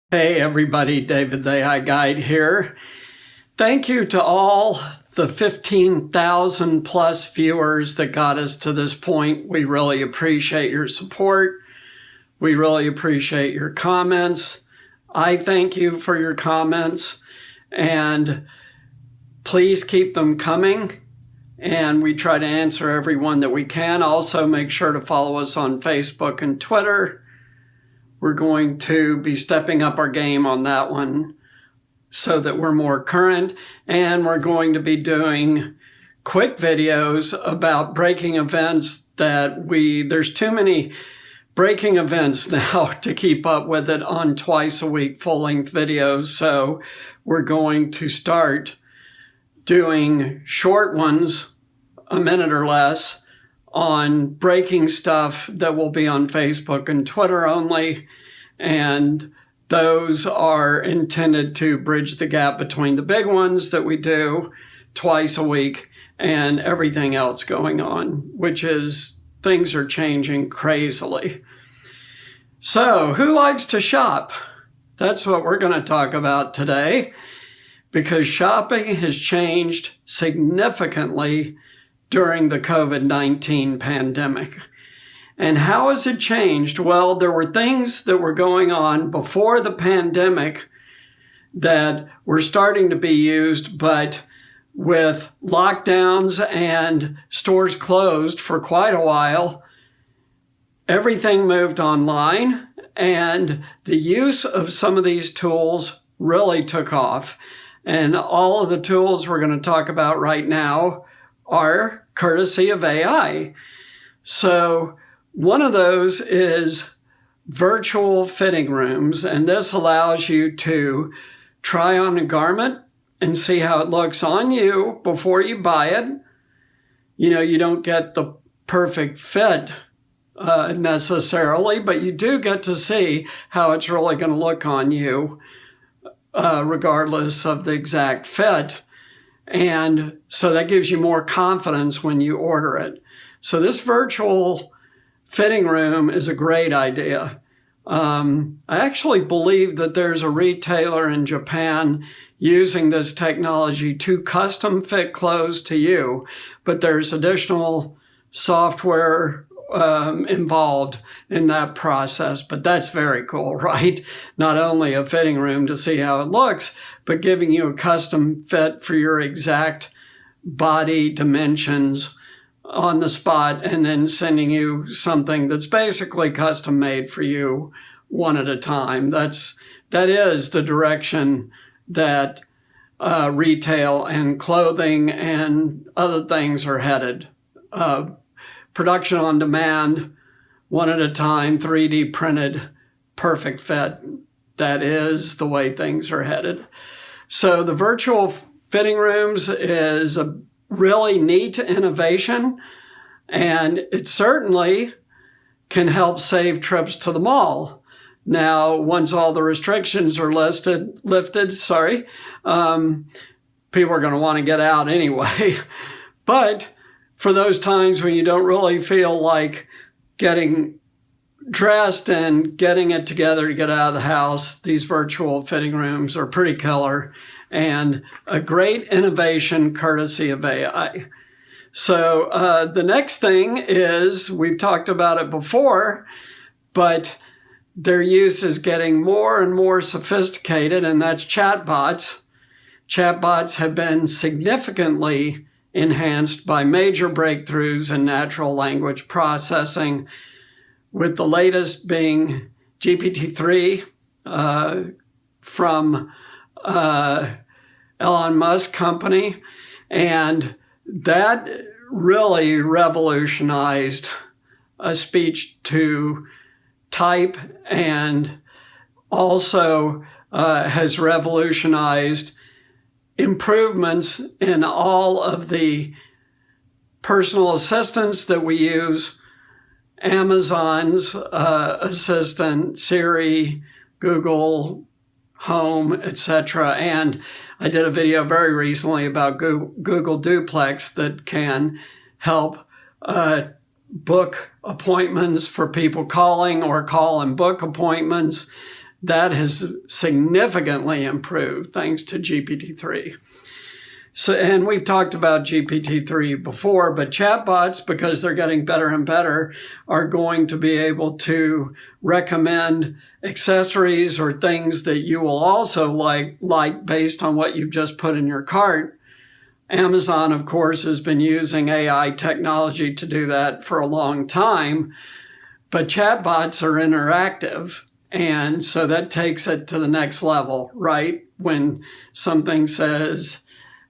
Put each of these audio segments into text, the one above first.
Hey everybody, David the AI Guide here. Thank you to all the 15,000 plus viewers that got us to this point. We really appreciate your support. We really appreciate your comments. I thank you for your comments, and please keep them coming. And we try to answer every one that we can. Also, make sure to follow us on Facebook and Twitter. We're going to be stepping up our game on that one so that we're more current. And we're going to be doing quick videos about breaking events there's too many breaking events now to keep up with it on twice a week full-length videos. So we're going to start doing short ones, a minute or less, on breaking stuff that will be on Facebook and Twitter only. And those are intended to bridge the gap between the big ones that we do twice a week and everything else going on, which is things are changing crazily. So who likes to shop? That's what we're going to talk about today, because shopping has changed significantly during the COVID-19 pandemic. And how has it changed? Well, there were things that were going on before the pandemic that were starting to be used, but with lockdowns and stores closed for quite a while, everything moved online, and the use of some of these tools really took off. And all of the tools we're going to talk about right now are courtesy of AI. So one of those is virtual fitting rooms, and this allows you to try on a garment and see how it looks on you before you buy it. You know, you don't get the perfect fit necessarily, but you do get to see how it's really going to look on you, regardless of the exact fit. And so that gives you more confidence when you order it. So this virtual fitting room is a great idea. I actually believe that there's a retailer in Japan using this technology to custom fit clothes to you, but there's additional software involved in that process. But that's very cool, right? Not only a fitting room to see how it looks, but giving you a custom fit for your exact body dimensions on the spot, and then sending you something that's basically custom made for you one at a time. That is the direction that retail and clothing and other things are headed. Production on demand, one at a time, 3D printed, perfect fit. That is the way things are headed. So the virtual fitting rooms is a really neat innovation, and it certainly can help save trips to the mall. Now, once all the restrictions are lifted, people are going to want to get out anyway. But for those times when you don't really feel like getting dressed and getting it together to get out of the house, these virtual fitting rooms are pretty killer and a great innovation courtesy of AI. So the next thing is, we've talked about it before, but their use is getting more and more sophisticated, and that's chatbots. Chatbots have been significantly enhanced by major breakthroughs in natural language processing, with the latest being GPT-3 from Elon Musk company. And that really revolutionized a speech to type, and also has revolutionized improvements in all of the personal assistants that we use, Amazon's assistant, Siri, Google Home, etc. And I did a video very recently about Google Duplex that can help book appointments for people calling, or call and book appointments. that has significantly improved thanks to GPT-3. So, and we've talked about GPT-3 before, but chatbots, because they're getting better and better, are going to be able to recommend accessories or things that you will also like based on what you've just put in your cart. Amazon, of course, has been using AI technology to do that for a long time, but chatbots are interactive. And so that takes it to the next level, right? When something says,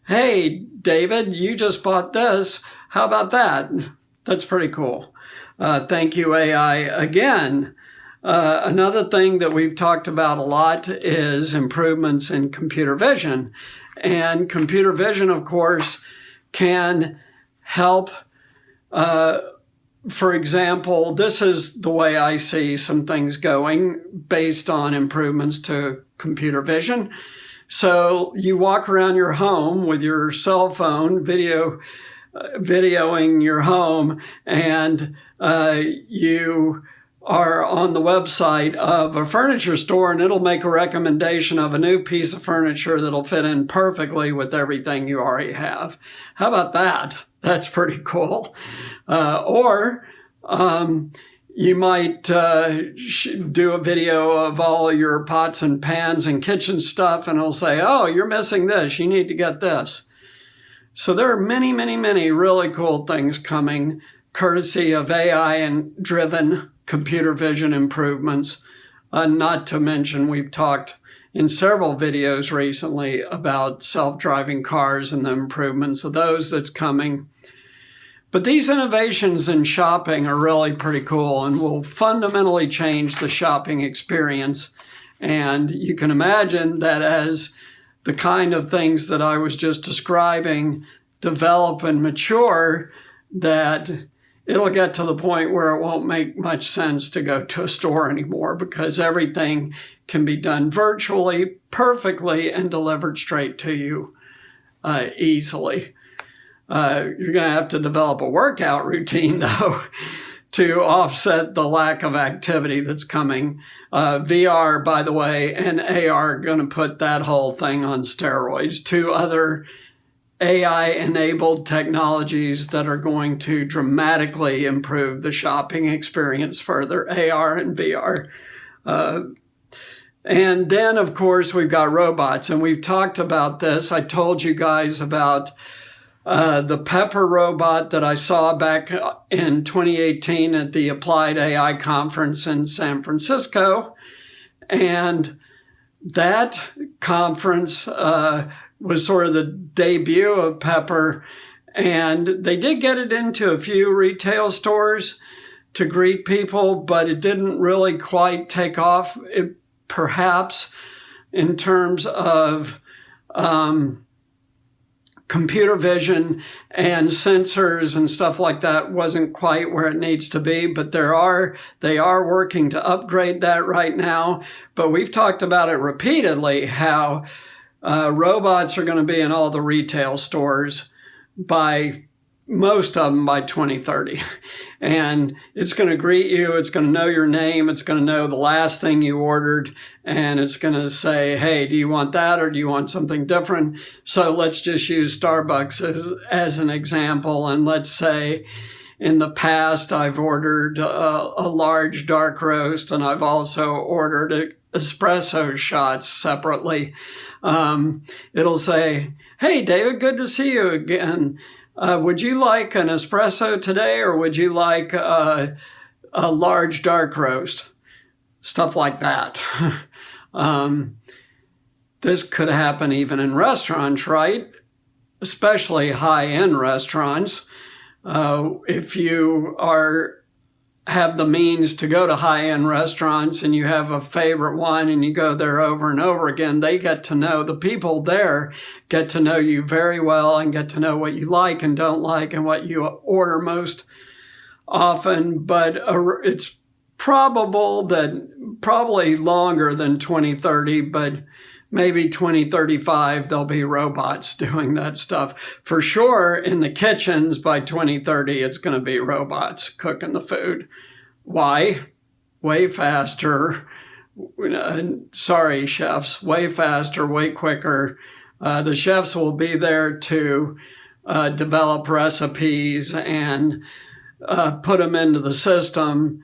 hey, David, you just bought this. How about that? That's pretty cool. Thank you, AI, again. Another thing that we've talked about a lot is improvements in computer vision. And computer vision, of course, can help. For example, this is the way I see some things going based on improvements to computer vision. So you walk around your home with your cell phone, videoing your home, and you are on the website of a furniture store, and it'll make a recommendation of a new piece of furniture that'll fit in perfectly with everything you already have. How about that? That's pretty cool. You might do a video of all your pots and pans and kitchen stuff, and it'll say, oh, you're missing this. You need to get this. So there are many, many, many really cool things coming, courtesy of AI and driven computer vision improvements. Not to mention, we've talked in several videos recently about self-driving cars and the improvements of those that's coming. But these innovations in shopping are really pretty cool and will fundamentally change the shopping experience. And you can imagine that as the kind of things that I was just describing develop and mature, that it'll get to the point where it won't make much sense to go to a store anymore because everything can be done virtually, perfectly, and delivered straight to you easily. You're going to have to develop a workout routine, though, to offset the lack of activity that's coming. VR, by the way, and AR are going to put that whole thing on steroids. Two other AI-enabled technologies that are going to dramatically improve the shopping experience further, AR and VR. And then, of course, we've got robots, and we've talked about this. I told you guys about the Pepper robot that I saw back in 2018 at the Applied AI conference in San Francisco. And that conference was sort of the debut of Pepper. And they did get it into a few retail stores to greet people, but it didn't really quite take off, perhaps in terms of computer vision and sensors and stuff like that wasn't quite where it needs to be, but they are working to upgrade that right now. But we've talked about it repeatedly, how robots are going to be in all the retail stores most of them by 2030. And it's going to greet you. It's going to know your name. It's going to know the last thing you ordered. And it's going to say, hey, do you want that or do you want something different? So let's just use Starbucks as an example. And let's say in the past, I've ordered a large dark roast, and I've also ordered espresso shots separately. It'll say, hey, David, good to see you again. Would you like an espresso today, or would you like a large dark roast? Stuff like that. This could happen even in restaurants, right? Especially high-end restaurants. If you have the means to go to high-end restaurants and you have a favorite one and you go there over and over again, the people there get to know you very well and get to know what you like and don't like and what you order most often. But it's probably longer than 2030, but maybe 2035, there'll be robots doing that stuff. For sure, in the kitchens by 2030, it's going to be robots cooking the food. Why? Way faster, sorry, chefs, way faster, way quicker. The chefs will be there to develop recipes and put them into the system.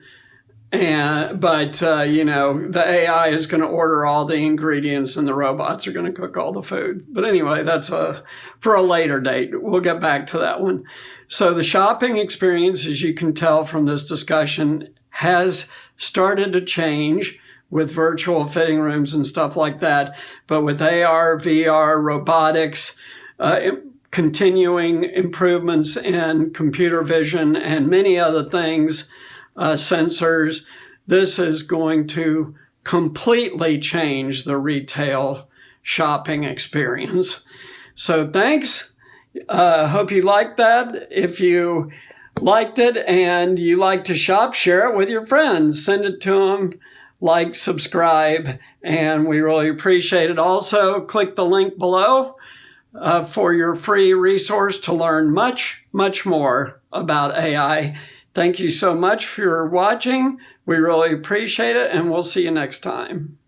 But the AI is going to order all the ingredients and the robots are going to cook all the food. But anyway, that's for a later date. We'll get back to that one. So the shopping experience, as you can tell from this discussion, has started to change with virtual fitting rooms and stuff like that. But with AR, VR, robotics, continuing improvements in computer vision and many other things, sensors, this is going to completely change the retail shopping experience. So thanks. Hope you liked that. If you liked it and you like to shop, share it with your friends. Send it to them. Like, subscribe, and we really appreciate it. Also, click the link below for your free resource to learn much, much more about AI. Thank you so much for watching. We really appreciate it, and we'll see you next time.